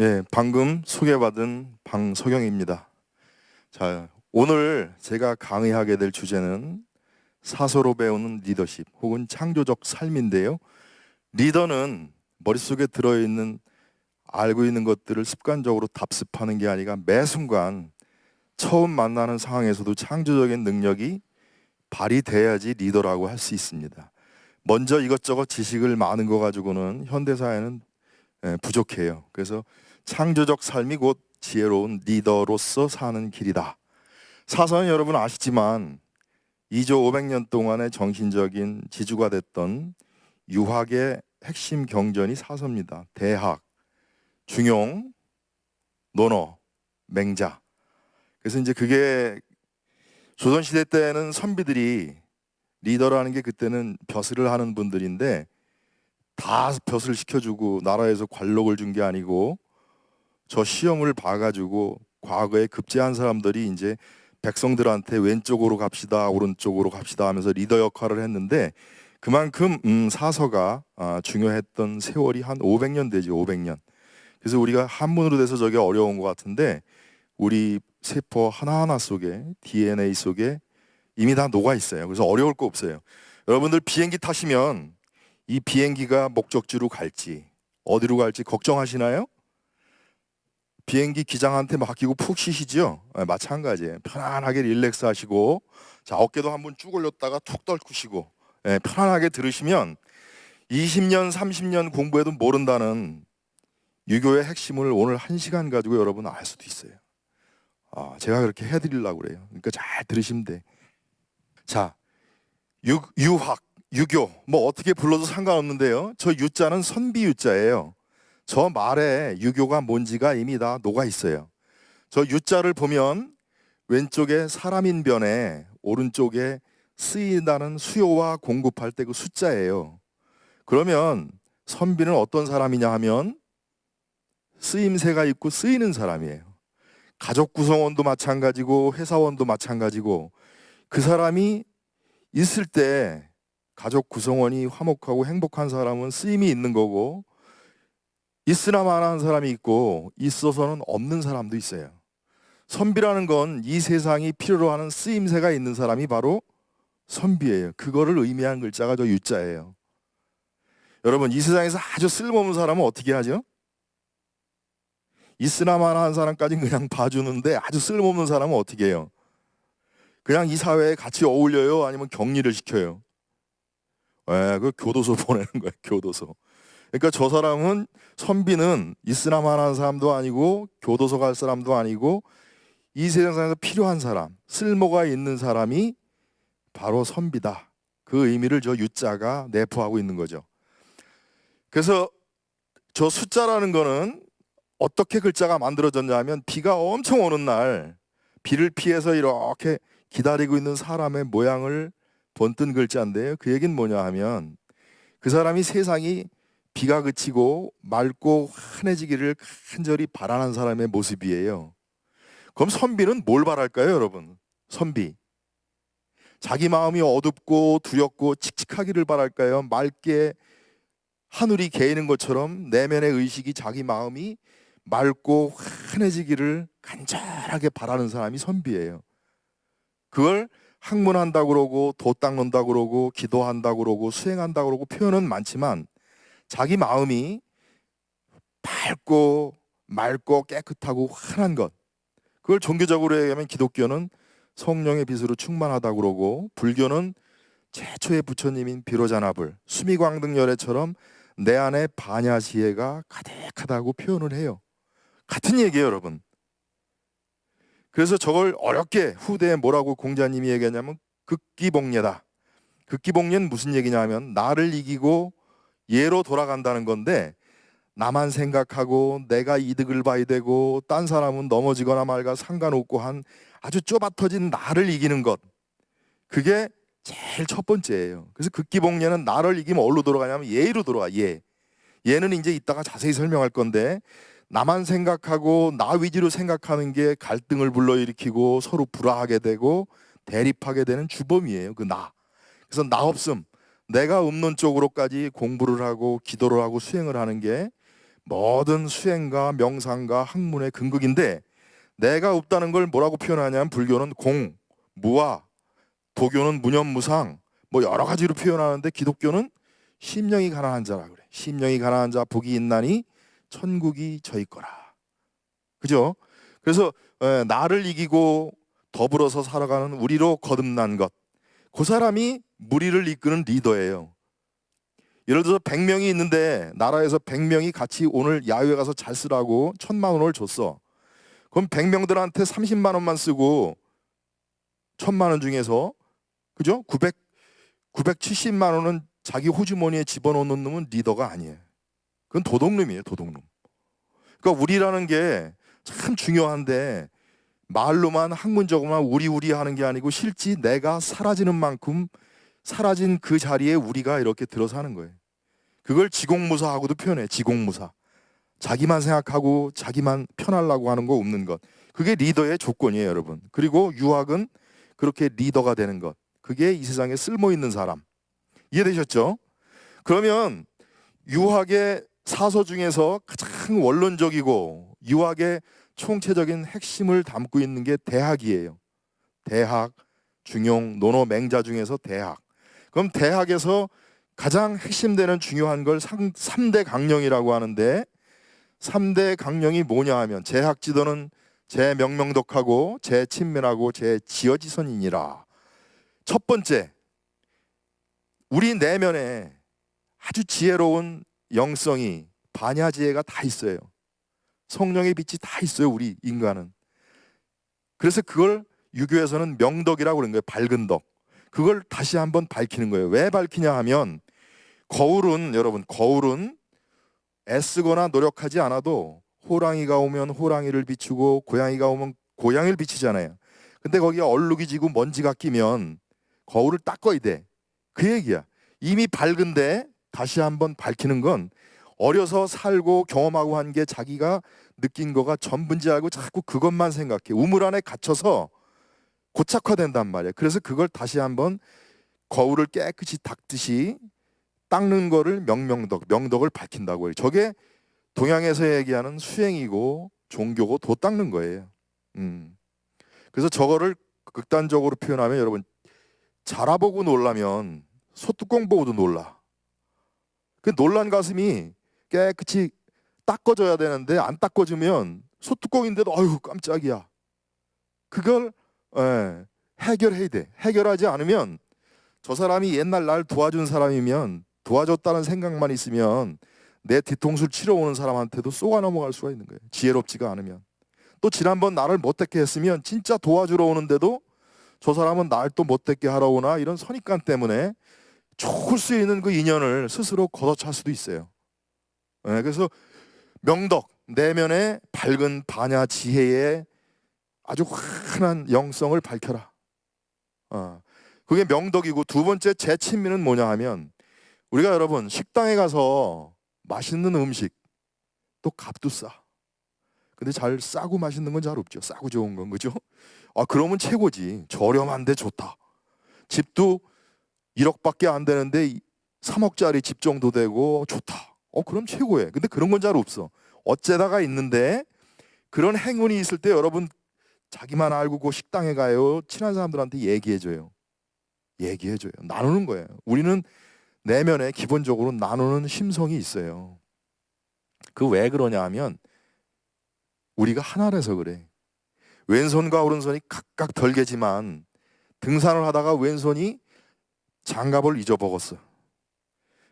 예, 방금 소개받은 방석영입니다. 자, 오늘 제가 강의하게 될 주제는 사서로 배우는 리더십 혹은 창조적 삶인데요. 리더는 머릿속에 들어있는 알고 있는 것들을 습관적으로 답습하는 게 아니라 매 순간 처음 만나는 상황에서도 창조적인 능력이 발휘돼야지 리더라고 할 수 있습니다. 먼저 이것저것 지식을 많은 거 가지고는 현대사회는 부족해요. 그래서 창조적 삶이 곧 지혜로운 리더로서 사는 길이다. 사서는 여러분 아시지만 2조 500년 동안의 정신적인 지주가 됐던 유학의 핵심 경전이 사서입니다. 대학, 중용, 논어, 맹자. 그래서 이제 그게 조선시대 때는 선비들이 리더라는 게 그때는 벼슬을 하는 분들인데 다 벼슬 시켜주고 나라에서 관록을 준 게 아니고 저 시험을 봐가지고 과거에 급제한 사람들이 이제 백성들한테 왼쪽으로 갑시다 오른쪽으로 갑시다 하면서 리더 역할을 했는데 그만큼 사서가 중요했던 세월이 한 500년 되죠. 500년. 그래서 우리가 한문으로 돼서 저게 어려운 것 같은데 우리 세포 하나하나 속에 DNA 속에 이미 다 녹아 있어요. 그래서 어려울 거 없어요. 여러분들 비행기 타시면 이 비행기가 목적지로 갈지 어디로 갈지 걱정하시나요? 비행기 기장한테 맡기고 푹 쉬시죠? 마찬가지예요. 편안하게 릴렉스 하시고 자 어깨도 한번 쭉 올렸다가 툭 떨구시고 편안하게 들으시면 20년 30년 공부해도 모른다는 유교의 핵심을 오늘 1시간 가지고 여러분 알 수도 있어요. 제가 그렇게 해드리려고 그래요. 그러니까 잘 들으시면 돼. 자, 유학, 유교 뭐 어떻게 불러도 상관없는데요. 저 유자는 선비 유자예요. 저 말에 유교가 뭔지가 이미 다 녹아 있어요. 저 유자를 보면 왼쪽에 사람인 변에 오른쪽에 쓰인다는 수요와 공급할 때 그 숫자예요. 그러면 선비는 어떤 사람이냐 하면 쓰임새가 있고 쓰이는 사람이에요. 가족 구성원도 마찬가지고 회사원도 마찬가지고 그 사람이 있을 때 가족 구성원이 화목하고 행복한 사람은 쓰임이 있는 거고 있으나 마나한 사람이 있고 있어서는 없는 사람도 있어요. 선비라는 건 이 세상이 필요로 하는 쓰임새가 있는 사람이 바로 선비예요. 그거를 의미하는 글자가 저 유자예요. 여러분 이 세상에서 아주 쓸모없는 사람은 어떻게 하죠? 있으나 마나한 사람까지는 그냥 봐주는데 아주 쓸모없는 사람은 어떻게 해요? 그냥 이 사회에 같이 어울려요? 아니면 격리를 시켜요? 그 교도소 보내는 거예요. 교도소. 그러니까 저 사람은 선비는 있으나 마나한 사람도 아니고 교도소 갈 사람도 아니고 이 세상에서 필요한 사람, 쓸모가 있는 사람이 바로 선비다. 그 의미를 저 유자가 내포하고 있는 거죠. 그래서 저 숫자라는 거는 어떻게 글자가 만들어졌냐면 비가 엄청 오는 날 비를 피해서 이렇게 기다리고 있는 사람의 모양을 본뜬 글자인데요. 그 얘기는 뭐냐 하면 그 사람이 세상이 비가 그치고 맑고 환해지기를 간절히 바라는 사람의 모습이에요. 그럼 선비는 뭘 바랄까요, 여러분? 선비. 자기 마음이 어둡고 두렵고 칙칙하기를 바랄까요? 맑게 하늘이 개이는 것처럼 내면의 의식이 자기 마음이 맑고 환해지기를 간절하게 바라는 사람이 선비예요. 그걸 학문한다고 그러고 도 닦는다고 그러고 기도한다고 그러고 수행한다고 그러고 표현은 많지만 자기 마음이 밝고 맑고 깨끗하고 환한 것 그걸 종교적으로 얘기하면 기독교는 성령의 빛으로 충만하다고 그러고 불교는 최초의 부처님인 비로자나불 수미광등열애처럼 내 안에 반야지혜가 가득하다고 표현을 해요. 같은 얘기예요, 여러분. 그래서 저걸 어렵게 후대에 뭐라고 공자님이 얘기하냐면 극기복례다. 극기복례는 무슨 얘기냐 하면 나를 이기고 예로 돌아간다는 건데 나만 생각하고 내가 이득을 봐야 되고 딴 사람은 넘어지거나 말까 상관없고 한 아주 좁아터진 나를 이기는 것. 그게 제일 첫 번째예요. 그래서 극기복례는 나를 이기면 어디로 돌아가냐면 예로 돌아가. 예. 예는 이제 이따가 자세히 설명할 건데 나만 생각하고 나 위주로 생각하는 게 갈등을 불러일으키고 서로 불화하게 되고 대립하게 되는 주범이에요. 그 나. 그래서 나 없음. 내가 없는 쪽으로까지 공부를 하고 기도를 하고 수행을 하는 게 모든 수행과 명상과 학문의 근극인데, 내가 없다는 걸 뭐라고 표현하냐면 불교는 공, 무아, 도교는 무념무상, 뭐 여러 가지로 표현하는데 기독교는 심령이 가난한 자라 그래. 심령이 가난한 자 복이 있나니 천국이 저희 거라. 그죠? 그래서 나를 이기고 더불어서 살아가는 우리로 거듭난 것, 그 사람이 무리를 이끄는 리더예요. 예를 들어서 100명이 있는데 나라에서 100명이 같이 오늘 야유회 가서 잘 쓰라고 1000만 원을 줬어. 그럼 100명들한테 30만 원만 쓰고 1000만 원 중에서, 그죠? 970만 원은 자기 호주머니에 집어넣는 놈은 리더가 아니에요. 그건 도둑놈이에요, 도둑놈. 그러니까 우리라는 게 참 중요한데, 말로만 학문적으로만 우리 하는 게 아니고 실제 내가 사라지는 만큼 사라진 그 자리에 우리가 이렇게 들어서 하는 거예요. 그걸 지공무사하고도 표현해. 지공무사. 자기만 생각하고 자기만 편하려고 하는 거 없는 것. 그게 리더의 조건이에요, 여러분. 그리고 유학은 그렇게 리더가 되는 것. 그게 이 세상에 쓸모있는 사람. 이해되셨죠? 그러면 유학의 사서 중에서 가장 원론적이고 유학의 총체적인 핵심을 담고 있는 게 대학이에요. 대학, 중용, 논어, 맹자 중에서 대학. 그럼 대학에서 가장 핵심되는 중요한 걸 3대 강령이라고 하는데, 3대 강령이 뭐냐 하면 제학지도는 제명명덕하고 제친면하고 제지어지선이니라. 첫 번째, 우리 내면에 아주 지혜로운 영성이, 반야지혜가 다 있어요. 성령의 빛이 다 있어요, 우리 인간은. 그래서 그걸 유교에서는 명덕이라고 그러는 거예요. 밝은 덕. 그걸 다시 한번 밝히는 거예요. 왜 밝히냐 하면, 거울은, 여러분, 거울은 애쓰거나 노력하지 않아도 호랑이가 오면 호랑이를 비추고 고양이가 오면 고양이를 비치잖아요. 근데 거기에 얼룩이 지고 먼지가 끼면 거울을 닦아야 돼. 그 얘기야. 이미 밝은데 다시 한번 밝히는 건, 어려서 살고 경험하고 한 게 자기가 느낀 거가 전부인지 알고 자꾸 그것만 생각해. 우물 안에 갇혀서 고착화된단 말이야. 그래서 그걸 다시 한번 거울을 깨끗이 닦듯이 닦는 거를 명명덕, 명덕을 밝힌다고 해요. 저게 동양에서 얘기하는 수행이고 종교고 도 닦는 거예요. 그래서 저거를 극단적으로 표현하면, 여러분, 자라보고 놀라면 소뚜껑 보고도 놀라. 그 놀란 가슴이 깨끗이 닦아줘야 되는데 안 닦아주면 소뚜껑인데도 아유 깜짝이야. 그걸 해결해야 돼. 해결하지 않으면, 저 사람이 옛날 날 도와준 사람이면, 도와줬다는 생각만 있으면 내 뒤통수를 치러 오는 사람한테도 쏘아 넘어갈 수가 있는 거예요. 지혜롭지가 않으면. 또 지난번 나를 못되게 했으면 진짜 도와주러 오는데도 저 사람은 날 또 못되게 하러 오나, 이런 선입관 때문에 좋을 수 있는 그 인연을 스스로 걷어찰 수도 있어요. 그래서 명덕, 내면의 밝은 반야 지혜의 아주 환한 영성을 밝혀라. 그게 명덕이고, 두 번째 제친미는 뭐냐 하면, 우리가 여러분 식당에 가서 맛있는 음식, 또 값도 싸. 근데 잘 싸고 맛있는 건 잘 없죠. 싸고 좋은 건, 그죠? 그러면 최고지. 저렴한데 좋다. 집도 1억밖에 안 되는데 3억짜리 집 정도 되고 좋다. 그럼 최고예요. 근데 그런 건 잘 없어. 어째다가 있는데, 그런 행운이 있을 때 여러분 자기만 알고 그 식당에 가요. 친한 사람들한테 얘기해줘요. 얘기해줘요. 나누는 거예요. 우리는 내면에 기본적으로 나누는 심성이 있어요. 그 왜 그러냐 하면, 우리가 하나라서 그래. 왼손과 오른손이 각각 덜개지만 등산을 하다가 왼손이 장갑을 잊어먹었어.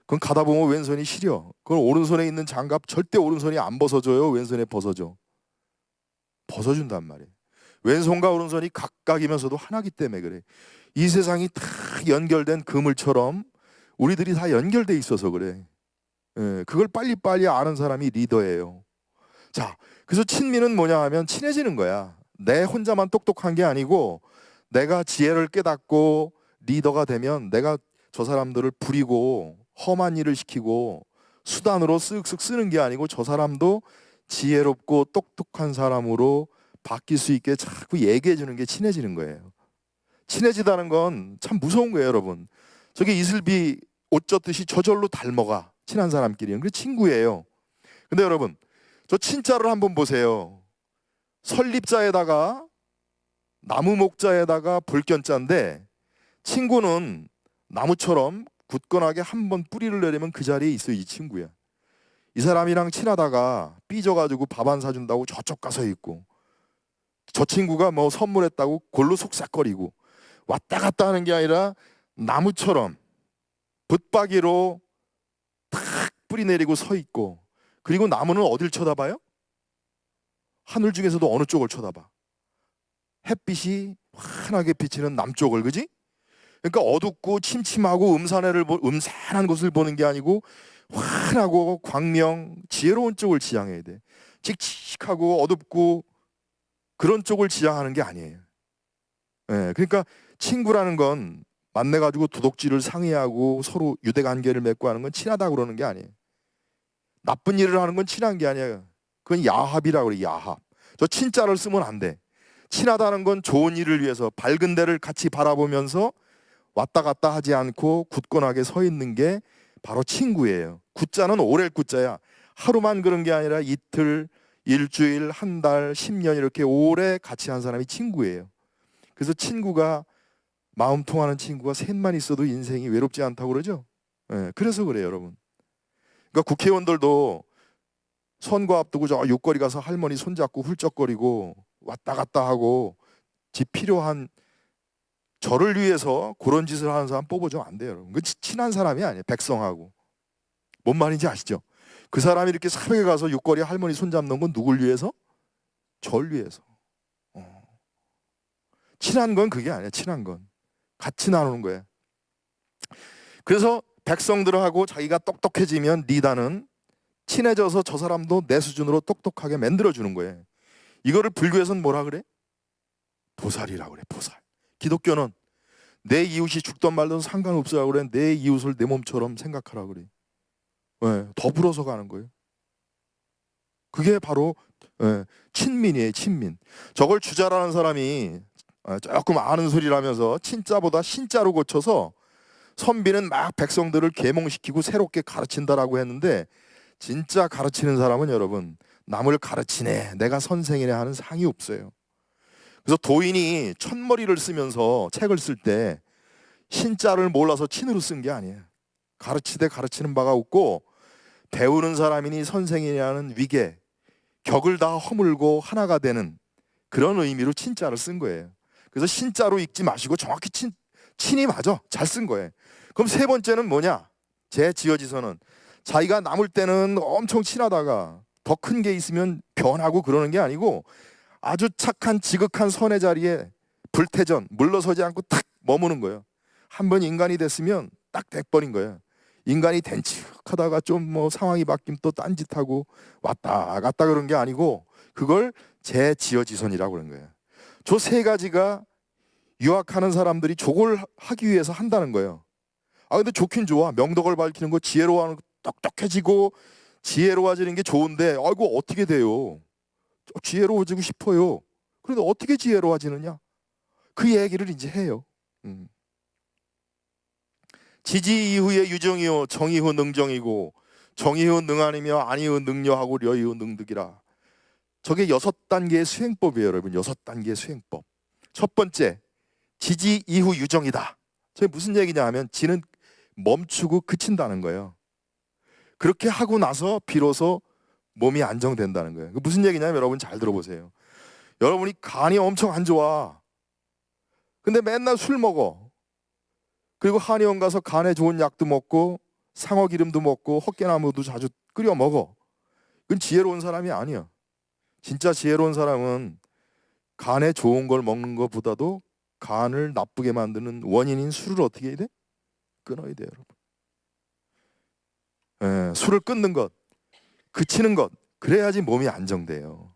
그럼 가다 보면 왼손이 시려. 그럼 오른손에 있는 장갑 절대 오른손이 안 벗어줘요? 왼손에 벗어줘? 벗어준단 말이에요. 왼손과 오른손이 각각이면서도 하나기 때문에 그래. 이 세상이 다 연결된 그물처럼 우리들이 다 연결돼 있어서 그래. 그걸 빨리빨리 아는 사람이 리더예요. 자, 그래서 친미는 뭐냐 하면 친해지는 거야. 내 혼자만 똑똑한 게 아니고, 내가 지혜를 깨닫고 리더가 되면 내가 저 사람들을 부리고 험한 일을 시키고 수단으로 쓱쓱 쓰는 게 아니고, 저 사람도 지혜롭고 똑똑한 사람으로 바뀔 수 있게 자꾸 얘기해 주는 게 친해지는 거예요. 친해지다는 건 참 무서운 거예요, 여러분. 저게 이슬비 옷 젖듯이 저절로 닮아가. 친한 사람끼리는. 그 친구예요. 근데 여러분, 저 친자를 한번 보세요. 설립자에다가 나무 목자에다가 불견자인데, 친구는 나무처럼 굳건하게 한번 뿌리를 내리면 그 자리에 있어. 이 친구야. 이 사람이랑 친하다가 삐져가지고 밥 안 사준다고 저쪽 가서 있고, 저 친구가 뭐 선물했다고 골로 속삭거리고, 왔다 갔다 하는 게 아니라 나무처럼 붙박이로 탁 뿌리 내리고 서 있고, 그리고 나무는 어딜 쳐다봐요? 하늘 중에서도 어느 쪽을 쳐다봐? 햇빛이 환하게 비치는 남쪽을, 그지? 그러니까 어둡고 침침하고 음산한 곳을 보는 게 아니고 환하고 광명 지혜로운 쪽을 지향해야 돼. 칙칙하고 어둡고 그런 쪽을 지향하는 게 아니에요. 예, 그러니까 친구라는 건 만나가지고 도둑질을 상의하고 서로 유대관계를 맺고 하는 건 친하다고 그러는 게 아니에요. 나쁜 일을 하는 건 친한 게 아니에요. 그건 야합이라고 그래. 야합. 저 친자를 쓰면 안 돼. 친하다는 건 좋은 일을 위해서 밝은 데를 같이 바라보면서 왔다 갔다 하지 않고 굳건하게 서 있는 게 바로 친구예요. 굳자는 오래 굳자야. 하루만 그런 게 아니라 이틀, 일주일, 한 달, 10년 이렇게 오래 같이 한 사람이 친구예요. 그래서 친구가, 마음 통하는 친구가 셋만 있어도 인생이 외롭지 않다고 그러죠. 예, 그래서 그래요, 여러분. 그러니까 국회의원들도 선거 앞두고 저 육거리 가서 할머니 손잡고 훌쩍거리고 왔다 갔다 하고 집 필요한 저를 위해서 그런 짓을 하는 사람 뽑아주면 안 돼요, 여러분. 그 친한 사람이 아니에요. 백성하고. 뭔 말인지 아시죠? 그 사람이 이렇게 새벽에 가서 육거리 할머니 손잡는 건 누굴 위해서? 절 위해서. 친한 건 그게 아니야. 친한 건 같이 나누는 거예요. 그래서 백성들하고 자기가 똑똑해지면 리더는 친해져서 저 사람도 내 수준으로 똑똑하게 만들어주는 거예요. 이거를 불교에서는 뭐라 그래? 보살이라고 그래. 보살. 기독교는 내 이웃이 죽던 말든 상관없으라고 그래. 내 이웃을 내 몸처럼 생각하라 그래. 네, 더불어서 가는 거예요. 그게 바로 친민이에요. 친민. 저걸 주자라는 사람이 조금 아는 소리라면서 친자보다 신자로 고쳐서 선비는 막 백성들을 계몽시키고 새롭게 가르친다라고 했는데, 진짜 가르치는 사람은 여러분 남을 가르치네, 내가 선생이네 하는 상이 없어요. 그래서 도인이 첫머리를 쓰면서 책을 쓸 때 신자를 몰라서 친으로 쓴 게 아니에요. 가르치되 가르치는 바가 없고 배우는 사람이니 선생이냐는 위계, 격을 다 허물고 하나가 되는 그런 의미로 친자를 쓴 거예요. 그래서 신자로 읽지 마시고 정확히 친이 맞아. 잘 쓴 거예요. 그럼 세 번째는 뭐냐? 제 지어지서는 자기가 남을 때는 엄청 친하다가 더 큰 게 있으면 변하고 그러는 게 아니고 아주 착한 지극한 선의 자리에 불태전 물러서지 않고 탁 머무는 거예요. 한번 인간이 됐으면 딱 100번인 거예요. 인간이 된 척하다가 좀 뭐 상황이 바뀌면 또 딴짓하고 왔다 갔다 그런 게 아니고 그걸 제 지어지선이라고 그런 거예요. 저 세 가지가 유학하는 사람들이 족을 하기 위해서 한다는 거예요. 아 근데 좋긴 좋아. 명덕을 밝히는 거, 지혜로워하는 거, 똑똑해지고 지혜로워지는 게 좋은데 아이고 어떻게 돼요? 지혜로워지고 싶어요. 그런데 어떻게 지혜로워지느냐? 그 얘기를 이제 해요. 지지 이후에 유정이요 정이후 능정이고 정이후 능아니며 아니후 능려하고 려이후 능득이라. 저게 6단계의 수행법이에요, 여러분. 6단계의 수행법. 첫 번째, 지지 이후 유정이다. 저게 무슨 얘기냐 하면 지는 멈추고 그친다는 거예요. 그렇게 하고 나서 비로소 몸이 안정된다는 거예요. 무슨 얘기냐면 여러분 잘 들어보세요. 여러분이 간이 엄청 안 좋아. 근데 맨날 술 먹어. 그리고 한의원 가서 간에 좋은 약도 먹고 상어기름도 먹고 헛개나무도 자주 끓여 먹어. 그건 지혜로운 사람이 아니야. 진짜 지혜로운 사람은 간에 좋은 걸 먹는 것보다도 간을 나쁘게 만드는 원인인 술을 어떻게 해야 돼? 끊어야 돼요, 여러분. 술을 끊는 것, 그치는 것, 그래야지 몸이 안정돼요.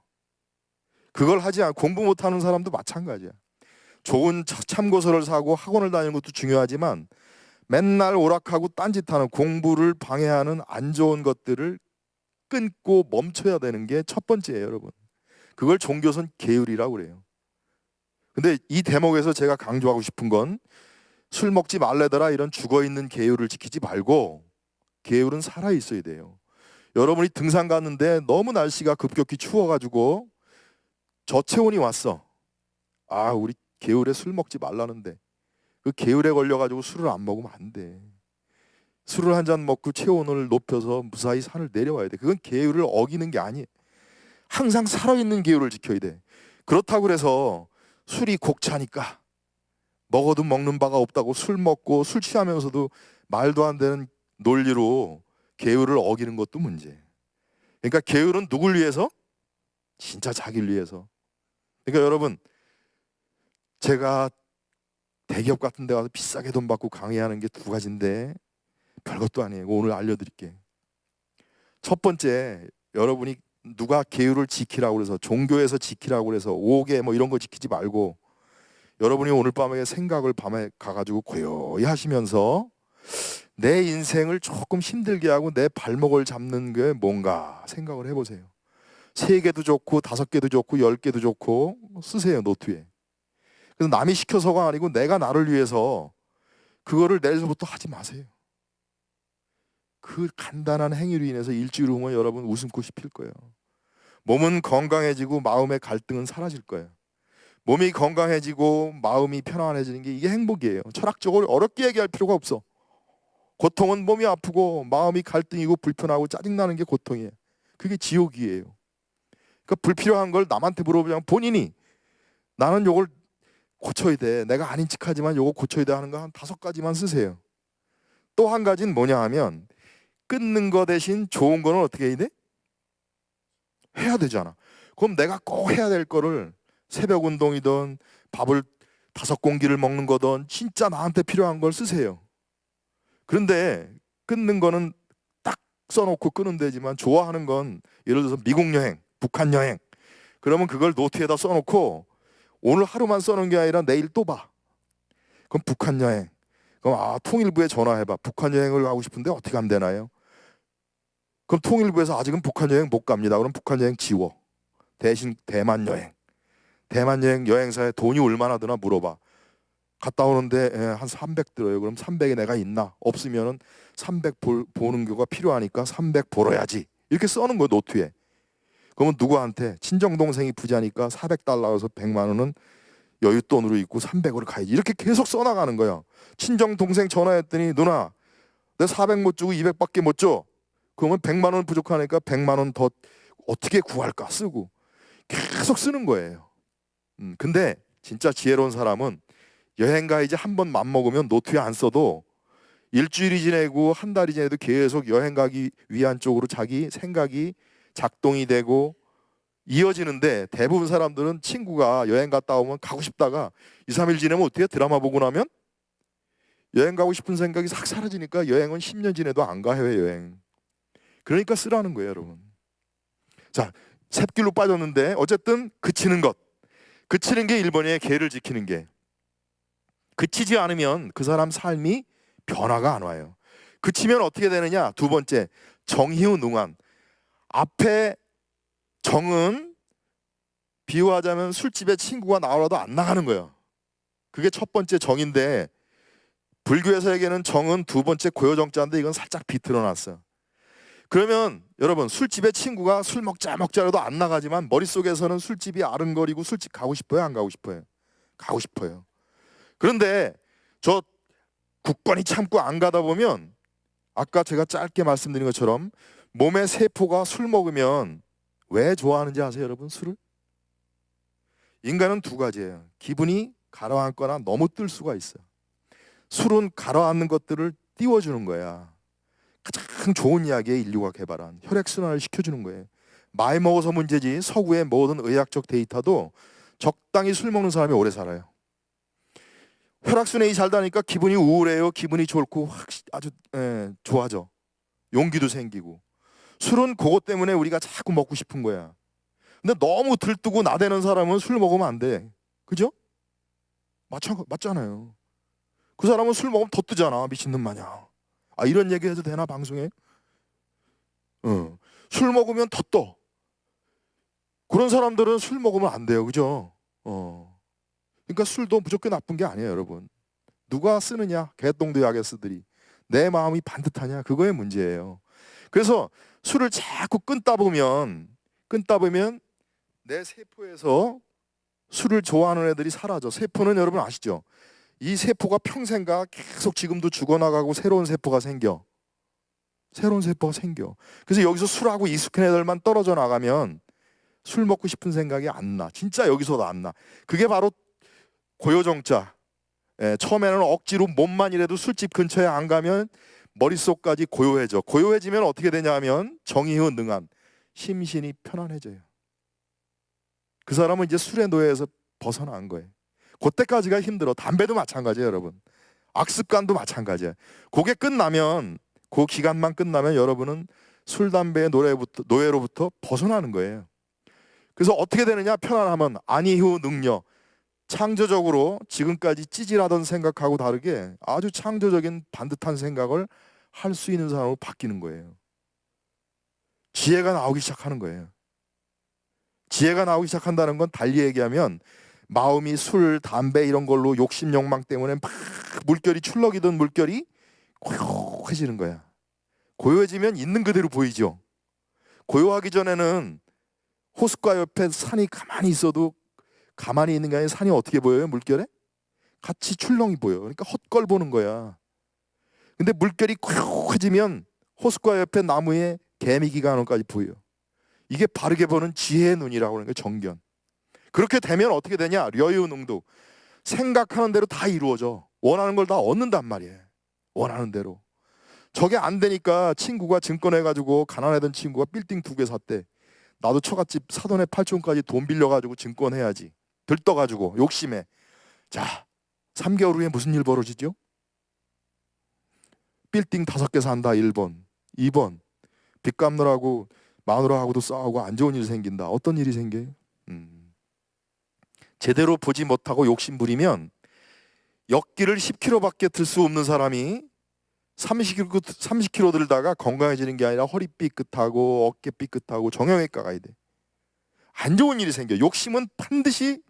그걸 하지 않고 공부 못하는 사람도 마찬가지야. 좋은 참고서를 사고 학원을 다니는 것도 중요하지만 맨날 오락하고 딴짓하는 공부를 방해하는 안 좋은 것들을 끊고 멈춰야 되는 게 첫 번째예요, 여러분. 그걸 종교선 계율이라고 그래요. 근데 이 대목에서 제가 강조하고 싶은 건 술 먹지 말래더라 이런 죽어있는 계율을 지키지 말고 계율은 살아있어야 돼요. 여러분이 등산 갔는데 너무 날씨가 급격히 추워가지고 저체온이 왔어. 아, 우리 개울에 술 먹지 말라는데 그 개울에 걸려가지고 술을 안 먹으면 안 돼. 술을 한 잔 먹고 체온을 높여서 무사히 산을 내려와야 돼. 그건 계율을 어기는 게 아니에요. 항상 살아있는 계율을 지켜야 돼. 그렇다고 해서 술이 곡차니까 먹어도 먹는 바가 없다고 술 먹고 술 취하면서도 말도 안 되는 논리로 계율을 어기는 것도 문제예요. 그러니까 계율은 누굴 위해서? 진짜 자기를 위해서. 그러니까 여러분, 제가 대기업 같은 데 가서 비싸게 돈 받고 강의하는 게 두 가지인데 별것도 아니에요. 오늘 알려드릴게. 첫 번째, 여러분이 누가 계율을 지키라고 그래서 종교에서 지키라고 그래서 5개 뭐 이런 거 지키지 말고 여러분이 오늘 밤에 생각을 밤에 가가지고 고요히 하시면서 내 인생을 조금 힘들게 하고 내 발목을 잡는 게 뭔가 생각을 해보세요. 3개도 좋고 5개도 좋고 10개도 좋고 쓰세요. 노트에. 그래서 남이 시켜서가 아니고 내가 나를 위해서 그거를 내일부터 하지 마세요. 그 간단한 행위로 인해서 일주일 후면 여러분 웃음꽃이 필 거예요. 몸은 건강해지고 마음의 갈등은 사라질 거예요. 몸이 건강해지고 마음이 편안해지는 게 이게 행복이에요. 철학적으로 어렵게 얘기할 필요가 없어. 고통은 몸이 아프고 마음이 갈등이고 불편하고 짜증나는 게 고통이에요. 그게 지옥이에요. 그러니까 불필요한 걸 남한테 물어보자면 본인이 나는 요걸 고쳐야 돼. 내가 아닌 척하지만 요거 고쳐야 돼 하는 거 한 5가지만 쓰세요. 또 한 가지는 뭐냐 하면 끊는 거 대신 좋은 거는 어떻게 해야 돼? 해야 되잖아. 그럼 내가 꼭 해야 될 거를 새벽 운동이든 밥을 5공기를 먹는 거든 진짜 나한테 필요한 걸 쓰세요. 그런데 끊는 거는 딱 써놓고 끊으면 되지만 좋아하는 건 예를 들어서 미국 여행, 북한 여행 그러면 그걸 노트에다 써놓고 오늘 하루만 써놓은 게 아니라 내일 또 봐. 그럼 북한 여행. 그럼 통일부에 전화해봐. 북한 여행을 가고 싶은데 어떻게 하면 되나요? 그럼 통일부에서 아직은 북한 여행 못 갑니다. 그럼 북한 여행 지워. 대신 대만 여행. 대만 여행 여행사에 돈이 얼마나 드나 물어봐. 갔다 오는데 한 300 들어요. 그럼 300에 내가 있나? 없으면은 300 보는 거가 필요하니까 300 벌어야지. 이렇게 써는 거예요. 노트에. 그러면 누구한테? 친정동생이 부자니까 400달러여서 100만 원은 여윳돈으로 있고 300으로 가야지. 이렇게 계속 써나가는 거예요. 친정동생 전화했더니 누나 내 400 못 주고 200밖에 못 줘. 그러면 100만 원 부족하니까 100만 원 더 어떻게 구할까 쓰고 계속 쓰는 거예요. 근데 진짜 지혜로운 사람은 여행 가야지 한 번 맘먹으면 노트에 안 써도 일주일이 지내고 한 달이 지내도 계속 여행 가기 위한 쪽으로 자기 생각이 작동이 되고 이어지는데 대부분 사람들은 친구가 여행 갔다 오면 가고 싶다가 2, 3일 지내면 어떻게 드라마 보고 나면 여행 가고 싶은 생각이 싹 사라지니까 여행은 10년 지내도 안 가 해외여행. 그러니까 쓰라는 거예요 여러분. 자, 샛길로 빠졌는데 어쨌든 그치는 것. 그치는 게 1번이에요. 계를 지키는 게. 그치지 않으면 그 사람 삶이 변화가 안 와요. 그치면 어떻게 되느냐? 2번째, 정희우능한. 앞에 정은 비유하자면 술집에 친구가 나오라도 안 나가는 거예요. 그게 첫 번째 정인데 불교에서에게는 정은 2번째 고요정자인데 이건 살짝 비틀어놨어요. 그러면 여러분 술집에 친구가 술 먹자라도 안 나가지만 머릿속에서는 술집이 아른거리고 술집 가고 싶어요? 안 가고 싶어요? 가고 싶어요. 그런데 저 굳건히 참고 안 가다 보면 아까 제가 짧게 말씀드린 것처럼 몸의 세포가 술 먹으면 왜 좋아하는지 아세요 여러분? 술을? 인간은 2가지예요. 기분이 가라앉거나 너무 뜰 수가 있어요. 술은 가라앉는 것들을 띄워주는 거야. 가장 좋은 약에 인류가 개발한 혈액순환을 시켜주는 거예요. 많이 먹어서 문제지 서구의 모든 의학적 데이터도 적당히 술 먹는 사람이 오래 살아요. 혈액순환이 잘 되니까 기분이 우울해요. 기분이 좋고 아주 좋아져. 용기도 생기고. 술은 그것 때문에 우리가 자꾸 먹고 싶은 거야. 근데 너무 들뜨고 나대는 사람은 술 먹으면 안 돼. 그죠? 맞잖아요. 그 사람은 술 먹으면 더 뜨잖아. 미친놈 마냥. 이런 얘기 해도 되나 방송에? 술 먹으면 더 떠. 그런 사람들은 술 먹으면 안 돼요. 그죠? 그러니까 술도 무조건 나쁜 게 아니에요 여러분. 누가 쓰느냐? 개똥도 약에 쓰들이. 내 마음이 반듯하냐? 그거의 문제예요. 그래서 술을 자꾸 끊다 보면 내 세포에서 술을 좋아하는 애들이 사라져. 세포는 여러분 아시죠? 이 세포가 평생가 계속 지금도 죽어나가고 새로운 세포가 생겨. 그래서 여기서 술하고 익숙한 애들만 떨어져 나가면 술 먹고 싶은 생각이 안 나. 진짜 여기서도 안 나. 그게 바로 고요정자. 처음에는 억지로 몸만 이래도 술집 근처에 안 가면 머릿속까지 고요해져. 고요해지면 어떻게 되냐면 정의후 능한 심신이 편안해져요. 그 사람은 이제 술의 노예에서 벗어난 거예요. 그때까지가 힘들어. 담배도 마찬가지예요, 여러분. 악습관도 마찬가지예요. 그게 끝나면, 그 기간만 끝나면 여러분은 술, 담배의 노예로부터 벗어나는 거예요. 그래서 어떻게 되느냐? 편안하면 안이후 능력. 창조적으로 지금까지 찌질하던 생각하고 다르게 아주 창조적인 반듯한 생각을 할 수 있는 사람으로 바뀌는 거예요. 지혜가 나오기 시작하는 거예요. 지혜가 나오기 시작한다는 건 달리 얘기하면 마음이 술, 담배 이런 걸로 욕심, 욕망 때문에 막 물결이 출렁이던 물결이 고요해지는 거야. 고요해지면 있는 그대로 보이죠. 고요하기 전에는 호숫가 옆에 산이 가만히 있어도 가만히 있는 게 아니라 산이 어떻게 보여요? 물결에? 같이 출렁이 보여. 그러니까 헛걸 보는 거야. 근데 물결이 고요해지면 호숫가 옆에 나무에 개미기가 하는까지 보여. 이게 바르게 보는 지혜의 눈이라고 하는 거예요. 정견. 그렇게 되면 어떻게 되냐? 려유능도. 생각하는 대로 다 이루어져. 원하는 걸 다 얻는단 말이에요. 원하는 대로. 저게 안 되니까 친구가 증권해가지고 가난하던 친구가 빌딩 2개 샀대. 나도 처갓집 사돈의 팔촌까지 돈 빌려가지고 증권해야지. 들떠가지고 욕심에. 자, 3개월 후에 무슨 일 벌어지죠? 빌딩 5개 산다. 1번. 2번. 빚 갚느라고 마누라하고도 싸우고 안 좋은 일이 생긴다. 어떤 일이 생겨요? 제대로 보지 못하고 욕심 부리면 역기를 10km밖에 들 수 없는 사람이 30km 들다가 건강해지는 게 아니라 허리 삐끗하고 어깨 삐끗하고 정형외과 가야 돼. 안 좋은 일이 생겨. 욕심은 반드시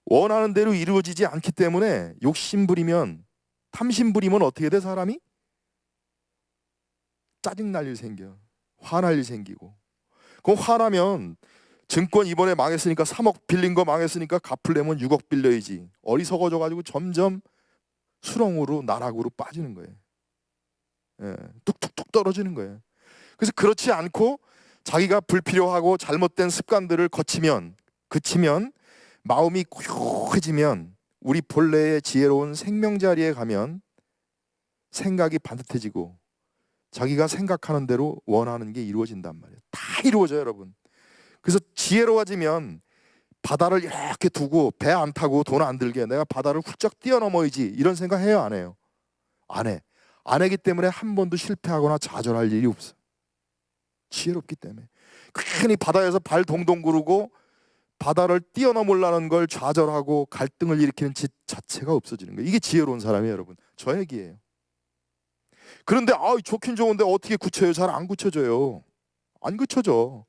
원하는 대로 이루어지지 않기 때문에 욕심 부리면, 탐심 부리면 어떻게 돼? 사람이 짜증날 일 생겨. 화날 일 생기고. 그럼 화나면 증권 이번에 망했으니까 3억 빌린 거 망했으니까 갚으려면 6억 빌려야지. 어리석어져 가지고 점점 수렁으로 나락으로 빠지는 거예요. 뚝뚝뚝 떨어지는 거예요. 그래서 그렇지 않고 자기가 불필요하고 잘못된 습관들을 그치면 마음이 고요해지면 우리 본래의 지혜로운 생명 자리에 가면 생각이 반듯해지고 자기가 생각하는 대로 원하는 게 이루어진단 말이에요. 다 이루어져요, 여러분. 그래서 지혜로워지면 바다를 이렇게 두고 배 안 타고 돈 안 들게 내가 바다를 훌쩍 뛰어넘어야지 이런 생각 해요, 안 해요? 안 해. 안 하기 때문에 한 번도 실패하거나 좌절할 일이 없어. 지혜롭기 때문에. 괜히 바다에서 발 동동 구르고 바다를 뛰어넘으려는 걸 좌절하고 갈등을 일으키는 짓 자체가 없어지는 거예요. 이게 지혜로운 사람이에요, 여러분. 저 얘기예요. 그런데 좋긴 좋은데 어떻게 굳혀요? 잘 안 굳혀져요. 안 굳혀져.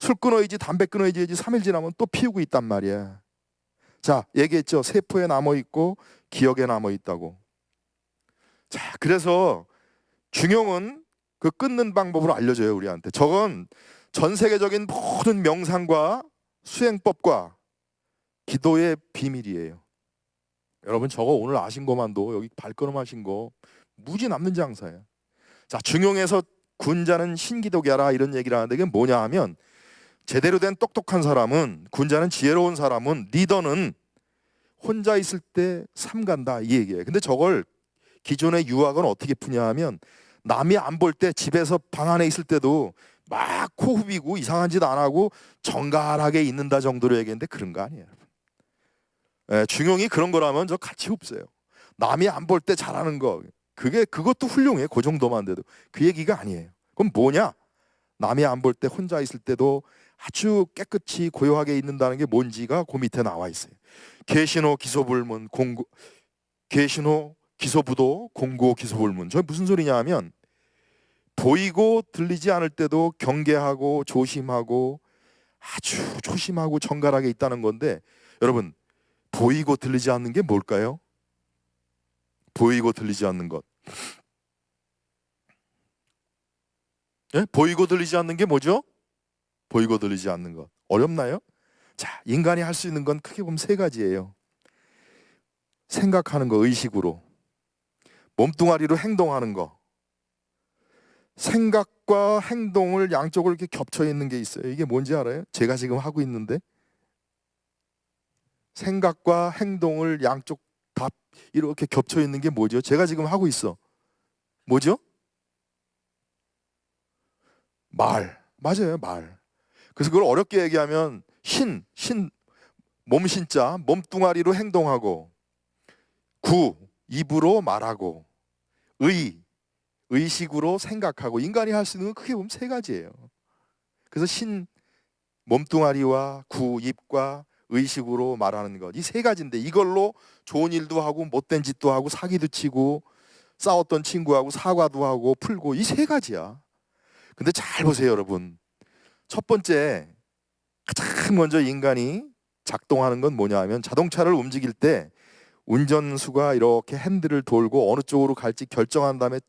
술 끊어야지, 담배 끊어야지 3일 지나면 또 피우고 있단 말이야. 자, 얘기했죠. 세포에 남아있고 기억에 남아있다고. 자, 그래서 중용은 그 끊는 방법을 알려줘요, 우리한테. 저건 전 세계적인 모든 명상과 수행법과 기도의 비밀이에요. 여러분, 저거 오늘 아신 것만도 여기 발걸음 하신 거 무지 남는 장사예요. 자, 중용에서 군자는 신기독이라 이런 얘기를 하는데 이게 뭐냐 하면 제대로 된 똑똑한 사람은, 군자는 지혜로운 사람은, 리더는 혼자 있을 때 삼간다 이 얘기예요. 근데 저걸 기존의 유학은 어떻게 푸냐 하면 남이 안 볼 때 집에서 방 안에 있을 때도 막 코 후비고 이상한 짓 안 하고 정갈하게 있는다 정도로 얘기했는데 그런 거 아니에요, 여러분. 중용이 그런 거라면 저 가치 없어요. 남이 안 볼 때 잘하는 거 그것도 훌륭해. 그 정도만 돼도. 그 얘기가 아니에요. 그럼 뭐냐? 남이 안 볼 때 혼자 있을 때도 아주 깨끗이 고요하게 있는다는 게 뭔지가 그 밑에 나와 있어요. 계신호 기소불문 공고, 계신호 기소부도 공고 기소불문. 저 무슨 소리냐 하면 보이고 들리지 않을 때도 경계하고 조심하고 아주 조심하고 정갈하게 있다는 건데, 여러분, 보이고 들리지 않는 게 뭘까요? 보이고 들리지 않는 것. 예? 보이고 들리지 않는 게 뭐죠? 보이고 들리지 않는 것. 어렵나요? 자, 인간이 할 수 있는 건 크게 보면 세 가지예요. 생각하는 거, 의식으로. 몸뚱아리로 행동하는 거. 생각과 행동을 양쪽으로 이렇게 겹쳐 있는 게 있어요. 이게 뭔지 알아요? 제가 지금 하고 있는데 생각과 행동을 양쪽 다 이렇게 겹쳐 있는 게 뭐죠? 제가 지금 하고 있어. 뭐죠? 말. 맞아요, 말. 그래서 그걸 어렵게 얘기하면 몸신자, 몸뚱아리로 행동하고, 입으로 말하고, 의식으로 생각하고. 인간이 할 수 있는 건 크게 보면 세 가지예요. 그래서 몸뚱아리와 입과 의식으로 말하는 것. 이 세 가지인데 이걸로 좋은 일도 하고 못된 짓도 하고 사기도 치고 싸웠던 친구하고 사과도 하고 풀고, 이 세 가지야. 근데 잘 보세요, 여러분. 첫 번째, 가장 먼저 인간이 작동하는 건 뭐냐 하면, 자동차를 움직일 때 운전수가 이렇게 핸들을 돌고 어느 쪽으로 갈지 결정한 다음에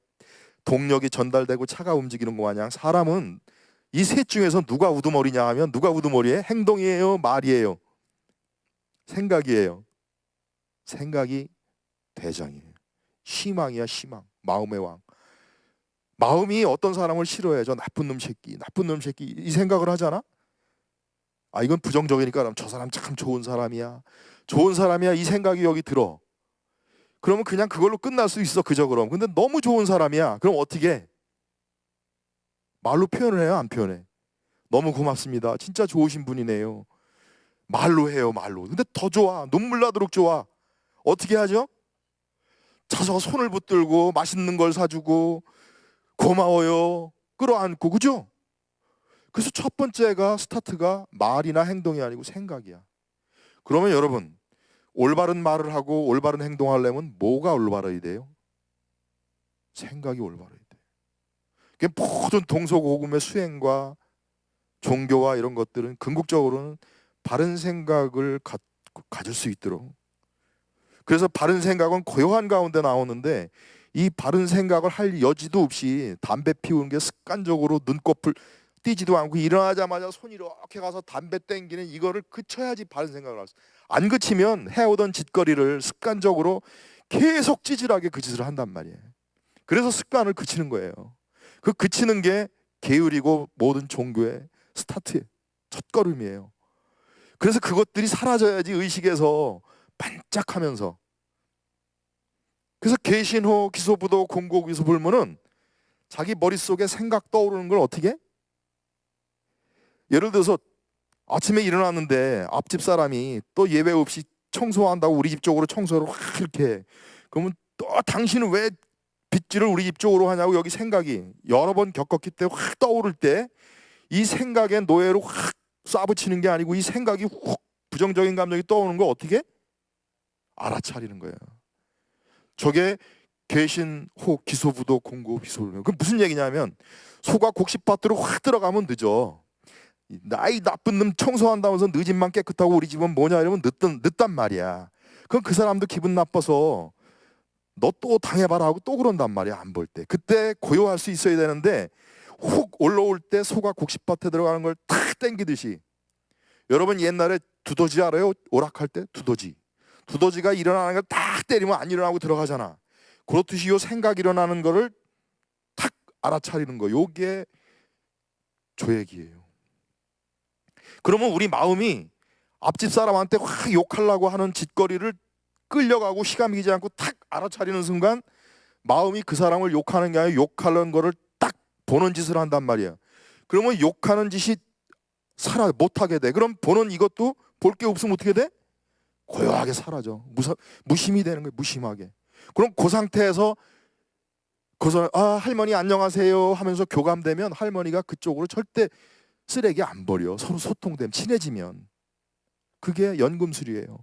동력이 전달되고 차가 움직이는 거 마냥, 사람은 이 셋 중에서 누가 우두머리냐 하면, 누가 우두머리에? 행동이에요, 말이에요? 생각이에요. 생각이 대장이에요. 희망이야, 희망. 마음의 왕. 마음이 어떤 사람을 싫어해. 저 나쁜 놈 새끼, 나쁜 놈 새끼, 이 생각을 하잖아. 아, 이건 부정적이니까 그럼 저 사람 참 좋은 사람이야, 좋은 사람이야, 이 생각이 여기 들어. 그러면 그냥 그걸로 끝날 수 있어, 그저. 그럼 근데 너무 좋은 사람이야. 그럼 어떻게 해? 말로 표현을 해요, 안 표현해? 너무 고맙습니다, 진짜 좋으신 분이네요. 말로 해요, 말로. 근데 더 좋아, 눈물 나도록 좋아. 어떻게 하죠? 가서 손을 붙들고 맛있는 걸 사주고 고마워요 끌어안고, 그죠? 그래서 첫 번째가, 스타트가 말이나 행동이 아니고 생각이야. 그러면 여러분, 올바른 말을 하고 올바른 행동하려면 뭐가 올바르야 돼요? 생각이 올바르야 돼. 그 모든 동서고금의 수행과 종교와 이런 것들은 궁극적으로는 바른 생각을 가질 수 있도록. 그래서 바른 생각은 고요한 가운데 나오는데, 이 바른 생각을 할 여지도 없이 담배 피우는 게 습관적으로 눈꺼풀 띄지도 않고 일어나자마자 손이 이렇게 가서 담배 땡기는 이거를 그쳐야지 바른 생각을 할 수. 안 그치면 해오던 짓거리를 습관적으로 계속 찌질하게 그 짓을 한단 말이에요. 그래서 습관을 그치는 거예요. 그 그치는 게 게으리고 모든 종교의 스타트예요. 첫걸음이에요. 그래서 그것들이 사라져야지 의식에서 반짝하면서. 그래서 개신호, 기소부도, 공고기소 불문은 자기 머릿속에 생각 떠오르는 걸 어떻게 해? 예를 들어서 아침에 일어났는데 앞집 사람이 또 예외 없이 청소한다고 우리 집 쪽으로 청소를 확 이렇게 해. 그러면 또 당신은 왜 빗질을 우리 집 쪽으로 하냐고, 여기 생각이 여러 번 겪었기 때문에 확 떠오를 때, 이 생각의 노예로 확 쏴붙이는 게 아니고 이 생각이 훅 부정적인 감정이 떠오르는 거 어떻게 알아차리는 거예요. 저게 개신호, 기소부도, 공고, 비소불명. 그 무슨 얘기냐면, 소가 곡식밭으로 확 들어가면 늦어. 나이 나쁜 놈 청소한다면서 늦은만 깨끗하고 우리 집은 뭐냐 이러면 늦단 말이야. 그럼 그 사람도 기분 나빠서 너 또 당해봐라 하고 또 그런단 말이야, 안 볼 때. 그때 고요할 수 있어야 되는데, 훅 올라올 때 소가 곡식밭에 들어가는 걸 탁 땡기듯이. 여러분 옛날에 두더지 알아요? 오락할 때 두더지가 일어나는 걸 탁 때리면 안 일어나고 들어가잖아. 그렇듯이 요 생각 일어나는 거를 탁 알아차리는 거, 요게 조액이에요. 그러면 우리 마음이 앞집 사람한테 확 욕하려고 하는 짓거리를 끌려가고 시간 비지 않고 탁 알아차리는 순간, 마음이 그 사람을 욕하는 게 아니라 욕하는 거를 딱 보는 짓을 한단 말이야. 그러면 욕하는 짓이 못하게 돼. 그럼 보는 이것도 볼 게 없으면 어떻게 돼? 고요하게 사라져. 무심이 되는 거예요, 무심하게. 그럼 그 상태에서 할머니 안녕하세요 하면서 교감되면 할머니가 그쪽으로 절대 쓰레기 안 버려. 서로 소통되면, 친해지면. 그게 연금술이에요.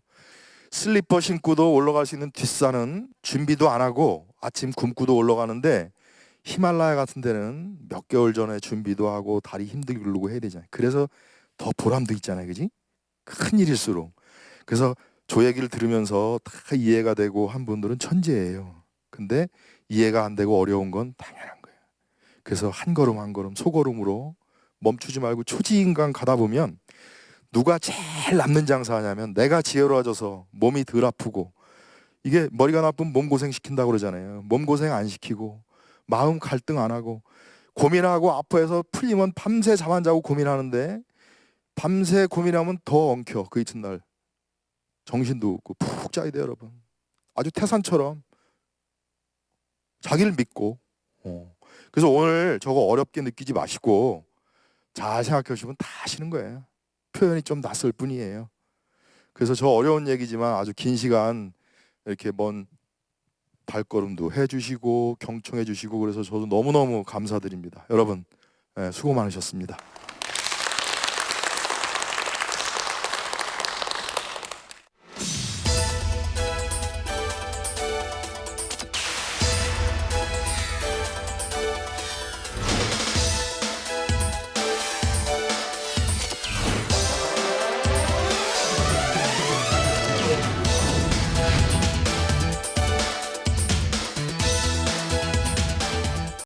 슬리퍼 신고도 올라갈 수 있는 뒷산은 준비도 안 하고 아침 굶고도 올라가는데, 히말라야 같은 데는 몇 개월 전에 준비도 하고 다리 힘들게 누르고 해야 되잖아요. 그래서 더 보람도 있잖아요, 그지? 큰 일일수록. 그래서 조 얘기를 들으면서 다 이해가 되고 한 분들은 천재예요. 근데 이해가 안 되고 어려운 건 당연한 거예요. 그래서 한 걸음 한 걸음 소걸음으로 멈추지 말고 초지인간 가다 보면 누가 제일 남는 장사하냐면 내가 지혜로워져서 몸이 덜 아프고, 이게 머리가 나쁘면 몸 고생시킨다고 그러잖아요. 몸 고생 안 시키고 마음 갈등 안 하고 고민하고 아파해서 풀리면 밤새 잠 안 자고 고민하는데, 밤새 고민하면 더 엉켜. 그 이튿날 정신도 없고 푹 자야 돼요, 여러분. 아주 태산처럼 자기를 믿고. 그래서 오늘 저거 어렵게 느끼지 마시고 잘 생각해 보시면 다 아시는 거예요. 표현이 좀 낯설 뿐이에요. 그래서 저 어려운 얘기지만 아주 긴 시간 이렇게 먼 발걸음도 해주시고 경청해 주시고, 그래서 저도 너무너무 감사드립니다. 여러분, 수고 많으셨습니다.